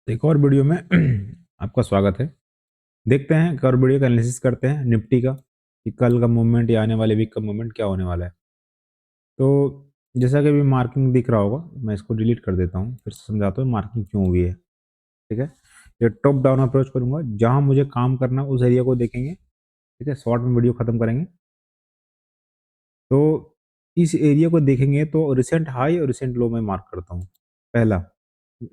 एक और वीडियो में आपका स्वागत है। देखते हैं एक और वीडियो का एनालिसिस करते हैं निफ्टी का कि कल का मूवमेंट या आने वाले वीक का मूवमेंट क्या होने वाला है। तो जैसा कि अभी मार्किंग दिख रहा होगा, मैं इसको डिलीट कर देता हूँ, फिर से समझाता हूँ मार्किंग क्यों हुई है। ठीक है, ये टॉप डाउन अप्रोच करूंगा, जहां मुझे काम करना उस एरिया को देखेंगे। ठीक है, शॉर्ट में वीडियो खत्म करेंगे। तो इस एरिया को देखेंगे तो रिसेंट हाई और रिसेंट लो में मार्क करता हूँ। पहला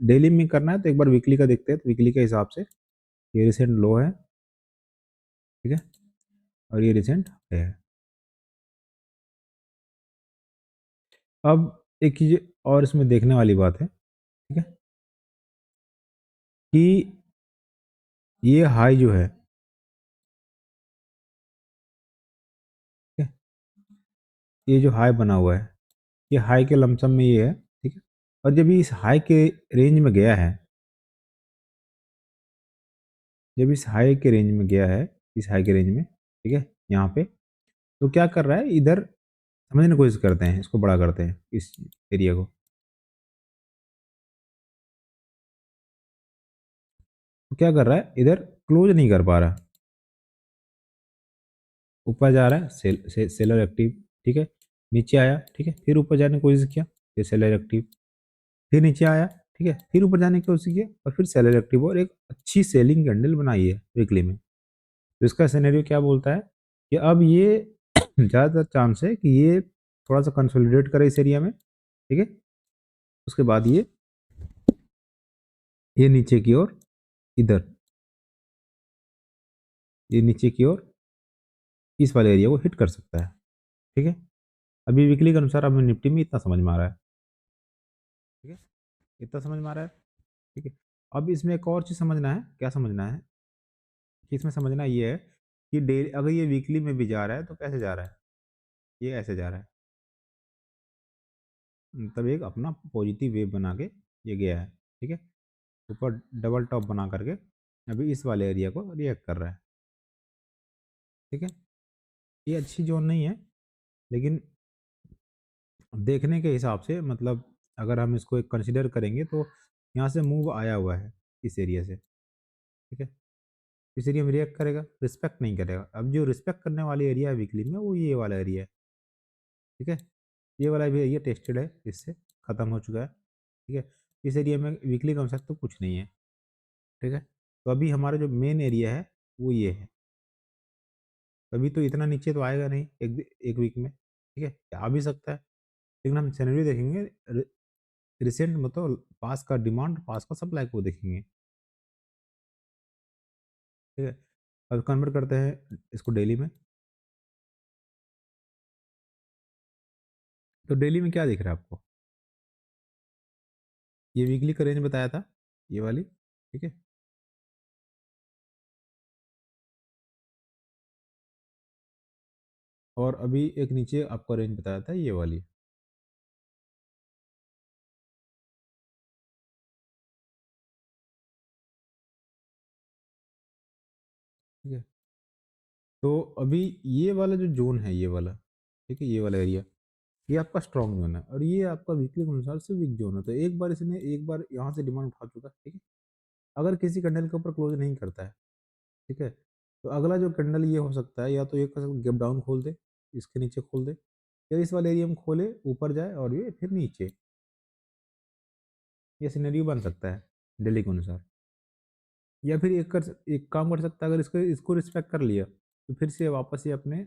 डेली में करना है तो एक बार वीकली का देखते हैं, तो वीकली के हिसाब से ये रिसेंट लो है। ठीक है, और ये रिसेंट है। अब एक चीज और इसमें देखने वाली बात है, ठीक है, कि ये हाई जो है, ठीक है, ये जो हाई बना हुआ है, ये हाई के लमसम में ये है। ठीक है, और जब ये इस हाई के रेंज में गया है, जब इस हाई के रेंज में गया है, इस हाई के रेंज में, ठीक है, यहाँ पे तो क्या कर रहा है, इधर समझने की कोशिश करते हैं, इसको बड़ा करते हैं इस एरिया को। तो क्या कर रहा है, इधर क्लोज नहीं कर पा रहा, ऊपर जा रहा है सेलर एक्टिव। ठीक है, नीचे आया, ठीक है, फिर ऊपर जाने की कोशिश किया, फिर सेलर एक्टिव, फिर नीचे आया, ठीक है, फिर ऊपर जाने की कोशिश किया और फिर सेलर एक्टिव और एक अच्छी सेलिंग कैंडल बनाई है वीकली में। तो इसका सिनेरियो क्या बोलता है कि अब ये ज़्यादातर चांस है कि ये थोड़ा सा कंसोलिडेट करे इस एरिया में। ठीक है, उसके बाद ये नीचे की ओर, इधर ये नीचे की ओर इस वाले एरिया को हिट कर सकता है। ठीक है, अभी वीकली के अनुसार हमें निफ्टी में इतना समझ में आ रहा है। ठीक है, इतना समझ में आ रहा है। ठीक है, अब इसमें एक और चीज़ समझना है, क्या समझना है कि इसमें समझना ये है कि डेली अगर ये वीकली में भी जा रहा है तो कैसे जा रहा है, ये ऐसे जा रहा है, तब एक अपना पॉजिटिव वेव बना के ये गया है। ठीक है, ऊपर डबल टॉप बना करके अभी इस वाले एरिया को रिएक्ट कर रहा है। ठीक है, ये अच्छी जोन नहीं है, लेकिन देखने के हिसाब से मतलब अगर हम इसको एक कंसिडर करेंगे तो यहाँ से मूव आया हुआ है इस एरिया से। ठीक है, इस एरिया में रिएक्ट करेगा, रिस्पेक्ट नहीं करेगा। अब जो रिस्पेक्ट करने वाली एरिया है वीकली में वो ये वाला एरिया है। ठीक है, ये वाला भी एरिया टेस्टेड है, इससे ख़त्म हो चुका है। ठीक है, इस एरिया में वीकली का अनुसार तो कुछ नहीं है। ठीक है, तो अभी हमारा जो मेन एरिया है वो ये है। अभी तो इतना नीचे तो आएगा नहीं एक वीक में। ठीक है, आ भी सकता है, लेकिन हम सिनेरियो देखेंगे, रिसेंट मतलब पास का डिमांड, पास का सप्लाई को देखेंगे। ठीक है, अब कन्वर्ट करते हैं इसको डेली में। तो डेली में क्या दिख रहा है आपको, ये वीकली का रेंज बताया था, ये वाली। ठीक है, और अभी एक नीचे आपका रेंज बताया था, ये वाली। ठीक है, तो अभी ये वाला जो जोन है, ये वाला, ठीक है, ये वाला एरिया, ये आपका स्ट्रॉन्ग जोन है और ये आपका वीकली के अनुसार से वीक जोन है। तो एक बार इसने एक बार यहाँ से डिमांड उठा चुका है। ठीक है, अगर किसी कैंडल के ऊपर क्लोज नहीं करता है, ठीक है, तो अगला जो कैंडल ये हो सकता है, या तो ये गैप डाउन खोल दे, इसके नीचे खोल दे, या इस वाले एरिया में खोले, ऊपर जाए और ये फिर नीचे, ये सिनेरियो बन सकता है डेली के अनुसार। या फिर एक काम कर सकता है, अगर इसको इसको रिस्पेक्ट कर लिया तो फिर से वापस ये अपने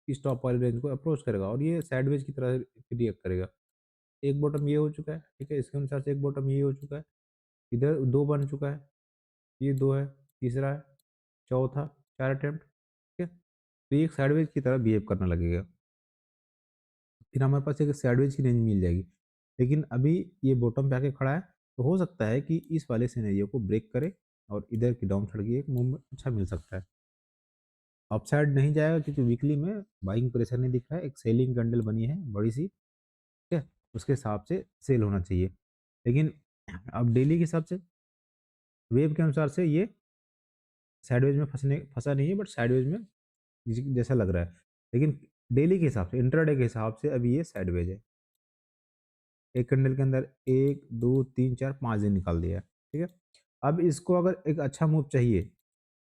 स्टॉप वाले रेंज को अप्रोच करेगा और ये साइडवेज की तरह रिएक्ट करेगा। एक बॉटम ये हो चुका है, ठीक है, इसके अनुसार से एक बॉटम ये हो चुका है, इधर दो बन चुका है, ये दो है, तीसरा है, चौथा, चार अटेम्प्ट। ठीक है, तो ये एक साइडवेज की तरह बिहेव करने लगेगा, फिर हमारे पास एक साइडवेज की रेंज मिल जाएगी। लेकिन अभी ये बॉटम पे आके खड़ा है, तो हो सकता है कि इस वाले सिनेरियो को ब्रेक करे और इधर की डाउन साइड की एक मूवमेंट अच्छा मिल सकता है। अपसाइड नहीं जाएगा क्योंकि वीकली में बाइंग प्रेशर नहीं दिख रहा है, एक सेलिंग कैंडल बनी है बड़ी सी। ठीक है, उसके हिसाब से सेल होना चाहिए। लेकिन अब डेली के हिसाब से वेव के अनुसार से ये साइडवेज में फंसा नहीं है, बट साइडवेज में जैसा लग रहा है। लेकिन डेली के हिसाब से, इंट्राडे के हिसाब से अभी ये साइडवेज है। एक कैंडल के अंदर एक दो तीन चार पाँच दिन निकाल दिया है। ठीक है, अब इसको अगर एक अच्छा मूव चाहिए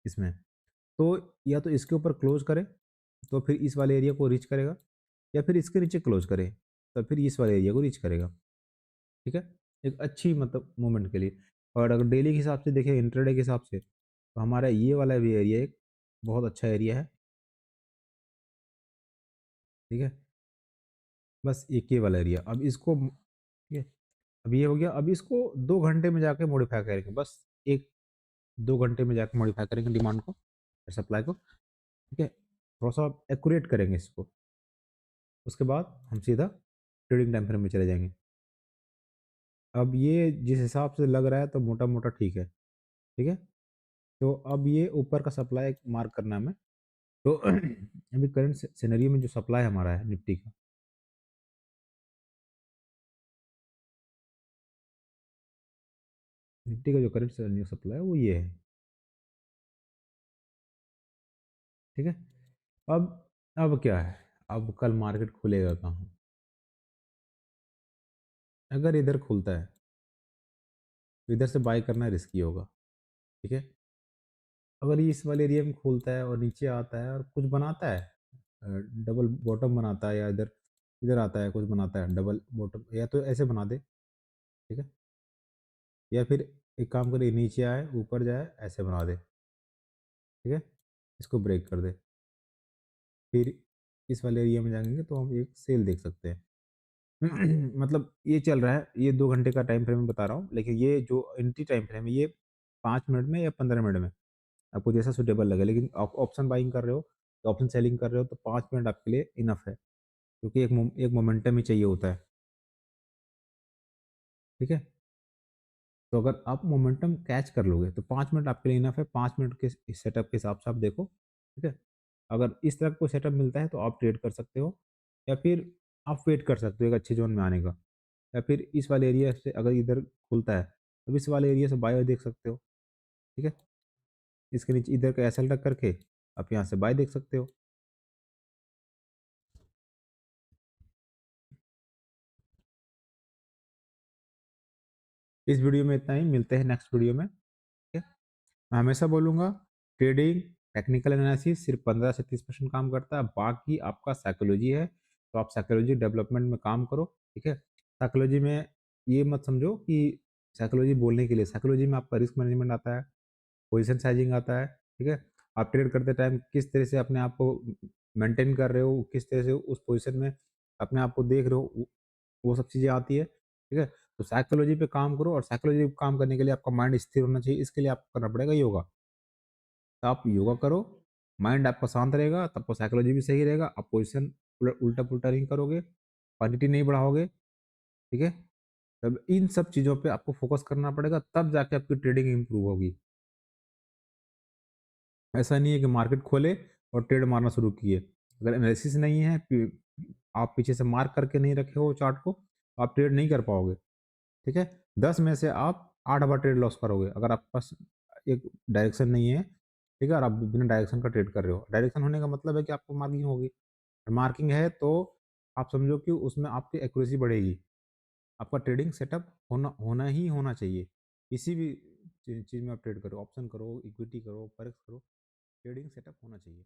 इसमें, तो या तो इसके ऊपर क्लोज़ करे, तो फिर इस वाले एरिया को रीच करेगा, या फिर इसके नीचे क्लोज़ करे, तो फिर इस वाले एरिया को रीच करेगा। ठीक है? एक अच्छी मतलब मूवमेंट के लिए। और अगर डेली के हिसाब से देखें, इंट्राडे के हिसाब से, तो हमारा ये वाला भी एरिया एक बहुत अच्छा एरिया है। ठीक है? बस एक ये वाला एरिया। अब इसको ठीक है? अब ये हो गया, अब इसको 2 घंटे में जाके मॉडिफ़ाई करेंगे, बस 1-2 घंटे में जाके मॉडिफ़ाई करेंगे डिमांड को, सप्लाई को, ठीक है? थोड़ा-सा एक्यूरेट करेंगे इसको, उसके बाद हम सीधा ट्रेडिंग टाइम फ्रेम में चले जाएँगे। अब ये जिस हिसाब से लग रहा है तो मोटा-मोटा ठीक है, ठीक है? तो अब ये ऊपर का सप्लाई मार्क करना है हमें। तो अभी करंट सिनेरियो में जो सप्लाई हमारा है निफ्टी का, निफ्टी का जो करंट सिनेरियो सप्लाई है वो ये है, ठीक है? अब क्या है? अब कल मार्केट खुलेगा कहाँ? अगर इधर खुलता है, तो इधर से बाय करना रिस्की होगा, ठीक है? अगर ये इस वाले एरिया में खुलता है और नीचे आता है और कुछ बनाता है, अ, डबल बॉटम बनाता है, या इधर इधर आता है कुछ बनाता है डबल बॉटम, या तो ऐसे बना दे, ठीक है? या फिर एक काम करे, नीचे आए, ऊपर जाए, ऐसे बना दे, ठीक है? इसको ब्रेक कर दे। फिर इस वाले एरिया में जाएँगे तो हम एक सेल देख सकते हैं। मतलब ये चल रहा है, ये 2 घंटे का टाइम फ्रेम मैं बता रहा हूँ, लेकिन ये जो एंट्री टाइम फ्रेम है, ये 5 मिनट में या 15 मिनट में, आपको जैसा सूटेबल लगे। लेकिन आप ऑप्शन बाइंग कर रहे हो, ऑप्शन सेलिंग कर रहे हो, तो 5 मिनट आपके लिए इनफ है, क्योंकि एक मोमेंटम ही चाहिए होता है, ठीक है? तो अगर आप मोमेंटम कैच कर लोगे, तो 5 मिनट आपके लिए इनफ है। 5 मिनट के इस सेटअप के हिसाब से आप देखो, ठीक है? अगर इस तरह का कोई सेटअप मिलता है, तो आप ट्रेड कर सकते हो, या फिर आप वेट कर सकते हो एक अच्छे ज़ोन में आने का। या फिर इस वाले एरिया से अगर इधर खुलता है, तो इस वाले एरिया से बाय देख सकते हो, ठीक है? इसके नीचे इधर का एसएल टक करके आप यहाँ से बाय देख सकते हो। इस वीडियो में इतना ही, मिलते हैं नेक्स्ट वीडियो में, ठीक है? मैं हमेशा बोलूँगा, ट्रेडिंग, टेक्निकल एनालिसिस सिर्फ 15 से 30% काम करता है, बाकी आपका साइकोलॉजी है, तो आप साइकोलॉजी डेवलपमेंट में काम करो, ठीक है? साइकोलॉजी में ये मत समझो कि साइकोलॉजी बोलने के लिए, साइकोलॉजी में आपका रिस्क मैनेजमेंट आता है, पोजीशन साइजिंग आता है, ठीक है? आप ट्रेड करते टाइम किस तरह से अपने आप को मेंटेन कर रहे हो, किस तरह से उस पोजीशन में अपने आप को देख रहे हो, वो सब चीज़ें आती है, ठीक है? तो साइकोलॉजी पे काम करो, और साइकोलॉजी पे काम करने के लिए आपका माइंड स्थिर होना चाहिए, इसके लिए आपको करना पड़ेगा योगा। तो आप योगा करो, माइंड आपका शांत रहेगा, तब तो साइकोलॉजी भी सही रहेगा, आप पोजीशन उल्टा-पुल्टा नहीं करोगे, क्वांटिटी नहीं बढ़ाओगे, ठीक है? तब इन सब चीज़ों पे आपको फोकस करना पड़ेगा, तब जाके आपकी ट्रेडिंग इम्प्रूव होगी। ऐसा नहीं है कि मार्केट खोले और ट्रेड मारना शुरू किए। अगर एनालिसिस नहीं है, आप पीछे से मार्क करके नहीं रखे हो चार्ट को, तो आप ट्रेड नहीं कर पाओगे, ठीक है? 10 में से आप 8 बार ट्रेड लॉस करोगे, अगर आपके पास एक डायरेक्शन नहीं है, ठीक है? और आप बिना डायरेक्शन का ट्रेड कर रहे हो। डायरेक्शन होने का मतलब है कि आपको मार्किंग होगी। मार्किंग है तो आप समझो कि उसमें आपकी एक्यूरेसी बढ़ेगी। आपका ट्रेडिंग सेटअप होना ही होना चाहिए। किसी भी चीज़ में आप ट्रेड करो, ऑप्शन करो, इक्विटी करो, फॉरेक्स करो, ट्रेडिंग सेटअप होना चाहिए।